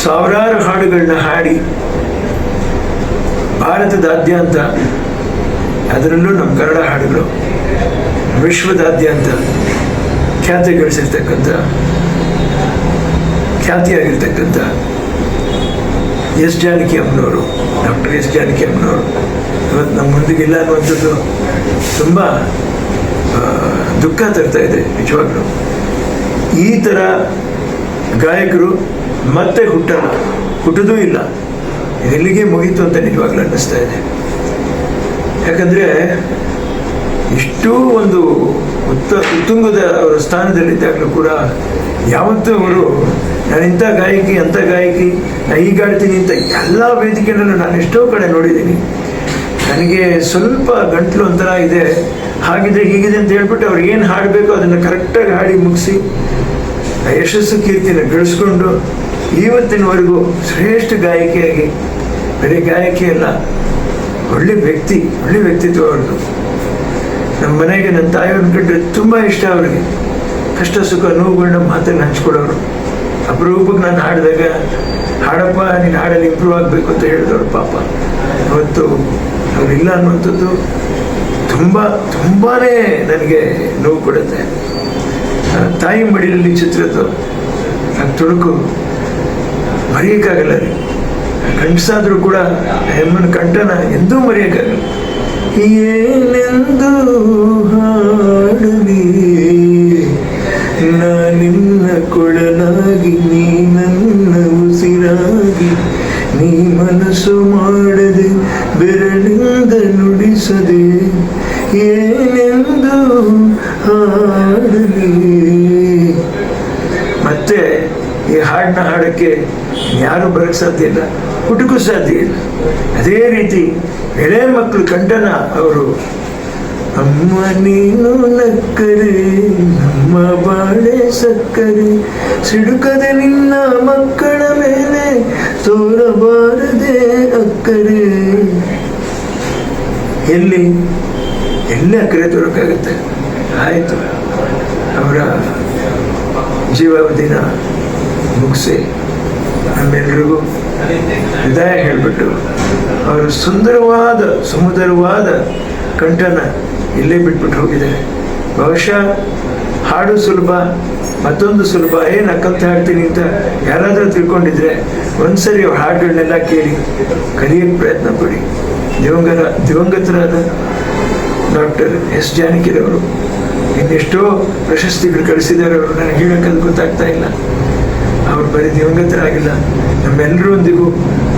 ಸಾವಿರಾರು ಹಾಡುಗಳನ್ನ ಹಾಡಿ ಭಾರತದಾದ್ಯಂತ, ಅದರಲ್ಲೂ ನಮ್ಮ ಕನ್ನಡ ಹಾಡುಗಳು ವಿಶ್ವದಾದ್ಯಂತ ಖ್ಯಾತಿಯಾಗಿರ್ತಕ್ಕಂಥ ಎಸ್ ಜಾನಕಿ ಅಮ್ಮನವರು, ಡಾಕ್ಟರ್ ಎಸ್ ಜಾನಕಿ ಅಮ್ಮನವರು ಇವತ್ತು ನಮ್ಮ ಮುಂದಿಗಿಲ್ಲ ಅನ್ನುವಂಥದ್ದು ತುಂಬ ದುಃಖ ತರ್ತಾ ಇದೆ ನಿಜವಾಗ್ಲೂ. ಈ ಥರ ಗಾಯಕರು ಮತ್ತೆ ಹುಟ್ಟೋದೂ ಇಲ್ಲ, ಎಲ್ಲಿಗೆ ಮುಗೀತು ಅಂತ ನಿಜವಾಗ್ಲೂ ಅನ್ನಿಸ್ತಾ ಇದೆ. ಯಾಕಂದರೆ ಇಷ್ಟೂ ಒಂದು ಉತ್ತುಂಗದ ಅವರ ಸ್ಥಾನದಲ್ಲಿದ್ದಾಗಲೂ ಕೂಡ ಯಾವತ್ತೂ ಅವರು ನಾನು ಇಂಥ ಗಾಯಕಿ ಅಂಥ ಗಾಯಕಿ, ನಾನು ಈಗ ಆಡ್ತೀನಿ ಅಂತ ಎಲ್ಲ ವೇದಿಕೆಗಳಲ್ಲೂ ನಾನು ಎಷ್ಟೋ ಕಡೆ ನೋಡಿದ್ದೀನಿ. ನನಗೆ ಸ್ವಲ್ಪ ಗಂಟ್ಲು ಒಂಥರ ಇದೆ, ಹಾಗಿದೆ ಹೀಗಿದೆ ಅಂತ ಹೇಳ್ಬಿಟ್ಟು ಅವ್ರು ಏನು ಹಾಡಬೇಕು ಅದನ್ನು ಕರೆಕ್ಟಾಗಿ ಹಾಡಿ ಮುಗಿಸಿ ಯಶಸ್ಸು ಕೀರ್ತಿನ ಗಳಿಸ್ಕೊಂಡು ಇವತ್ತಿನವರೆಗೂ ಶ್ರೇಷ್ಠ ಗಾಯಕಿಯಾಗಿ, ಬರೀ ಗಾಯಕಿ ಅಲ್ಲ, ಒಳ್ಳೆ ವ್ಯಕ್ತಿತ್ವ ಅವ್ರದ್ದು. ನಮ್ಮ ಮನೆಗೆ ನನ್ನ ತಾಯಿಯವ್ರನ್ನ ಕಂಡ್ರೆ ತುಂಬ ಇಷ್ಟ ಅವ್ರಿಗೆ. ಕಷ್ಟ ಸುಖ ನೋವುಗಳನ್ನ ಮಾತನ್ನು ಹಂಚ್ಕೊಡೋರು. ಅಪರೂಪಕ್ಕೆ ನಾನು ಹಾಡಿದಾಗ ಹಾಡಪ್ಪ ನೀನು ಹಾಡಲ್ಲಿ ಇಂಪ್ರೂವ್ ಆಗಬೇಕು ಅಂತ ಹೇಳಿದವರು ಪಾಪ. ಇವತ್ತು ಅವರಿಲ್ಲ ಅನ್ನುವಂಥದ್ದು ತುಂಬಾ ನನಗೆ ನೋವು ಕೊಡುತ್ತೆ. ತಾಯಿ ಮಡಿಲಲ್ಲಿ ಚಿತ್ರದ್ದು ತುಣುಕು ಮರೆಯೋಕ್ಕಾಗಲ್ಲ ರೀ. ಗಂಡಸಾದ್ರೂ ಕೂಡ ಹೆಮ್ಮನ ಕಂಠನ ಎಂದೂ ಮರೆಯೋಕ್ಕಾಗಲ್ಲ. ಏನೆಂದು ಹಾಡಲಿ ನಿನ್ನ ಕೊಳಲಾಗಿ, ನೀ ನನ್ನ ಉಸಿರಾಗಿ, ನೀ ಮನಸ್ಸು ಮಾಡದೆ ಬೆರಳಿಂದ ನುಡಿಸದೆ, ಏನೆಂದು ಹಾಡಲಿ. ಮತ್ತೆ ಈ ಹಾಡನ್ನ ಹಾಡೋಕ್ಕೆ ಯಾರು ಬರೋಕ್ಕೆ ಸಾಧ್ಯ ಇಲ್ಲ, ಹುಡುಕೂ ಸಾಧ್ಯ ಇಲ್ಲ. ಅದೇ ರೀತಿ ಎಳೆ ಮಕ್ಕಳು ಕಂಠನ ಅವರು ಅಮ್ಮ ನೀನು ನಕ್ಕರೆ ನಮ್ಮ ಬಾಳೆ ಸಕ್ಕರೆ, ಸಿಡುಕದ ನಿನ್ನ ಮಕ್ಕಳ ಮೇಲೆ ತೋರಬಾರದೆ ಅಕ್ಕರೆ. ಎಲ್ಲಿ ಅಕ್ಕರೆ ತೋರಕ್ಕಾಗತ್ತೆ? ಆಯಿತು, ಅವರ ಜೀವಾವಧಿನ ಮುಗಿಸಿ ನಮ್ಮೆಲ್ರಿಗೂ ವಿದಾಯ ಹೇಳಿಬಿಟ್ಟು ಅವರು ಸುಮಧುರವಾದ ಕಂಠನ ಇಲ್ಲೇ ಬಿಟ್ಬಿಟ್ಟು ಹೋಗಿದ್ದಾರೆ. ಬಹುಶಃ ಹಾಡು ಸುಲಭ, ಮತ್ತೊಂದು ಸುಲಭ, ಏನು ಕಲಿತು ಹಾಡ್ತೀನಿ ಅಂತ ಯಾರಾದರೂ ತಿಳ್ಕೊಂಡಿದ್ರೆ ಒಂದ್ಸರಿ ಅವ್ರ ಹಾಡುಗಳನ್ನೆಲ್ಲ ಕೇಳಿ ಕಲಿಯೋಕ್ಕೆ ಪ್ರಯತ್ನ ಪಡಿ. ದಿವಂಗತರಾದ ಡಾಕ್ಟರ್ ಎಸ್ ಜಾನಕಿರವರು ಇನ್ನೆಷ್ಟೋ ಪ್ರಶಸ್ತಿಗಳು ಕಳಿಸಿದ್ದಾರೆ. ಅವರು ನನಗೆ ಹೇಳೋಕ್ಕದು ಗೊತ್ತಾಗ್ತಾ ಇಲ್ಲ. ಅವರು ಬರೀ ದಿವಂಗತರಾಗಿಲ್ಲ, ನಮ್ಮೆಲ್ಲರೊಂದಿಗೂ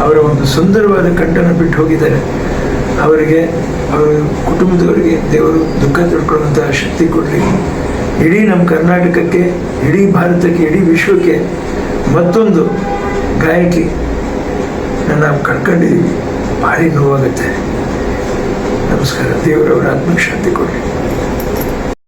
ಅವರ ಒಂದು ಸುಂದರವಾದ ಕಂಠನ ಬಿಟ್ಟು ಹೋಗಿದ್ದಾರೆ. ಅವರಿಗೆ, ಅವರ ಕುಟುಂಬದವರಿಗೆ ದೇವರು ದುಃಖ ತಿಳ್ಕೊಳ್ಳುವಂತಹ ಶಕ್ತಿ ಕೊಡಲಿ. ಇಡೀ ನಮ್ಮ ಕರ್ನಾಟಕಕ್ಕೆ, ಇಡೀ ಭಾರತಕ್ಕೆ, ಇಡೀ ವಿಶ್ವಕ್ಕೆ ಮತ್ತೊಂದು ಗಾಯಕಿ ನಾವು ಕಳ್ಕೊಂಡಿದ್ದೀವಿ. ಭಾರಿ ನೋವಾಗುತ್ತೆ. ನಮಸ್ಕಾರ. ದೇವರವರ ಆತ್ಮಕ್ಕೆ ಶಾಂತಿ ಕೊಡಲಿ.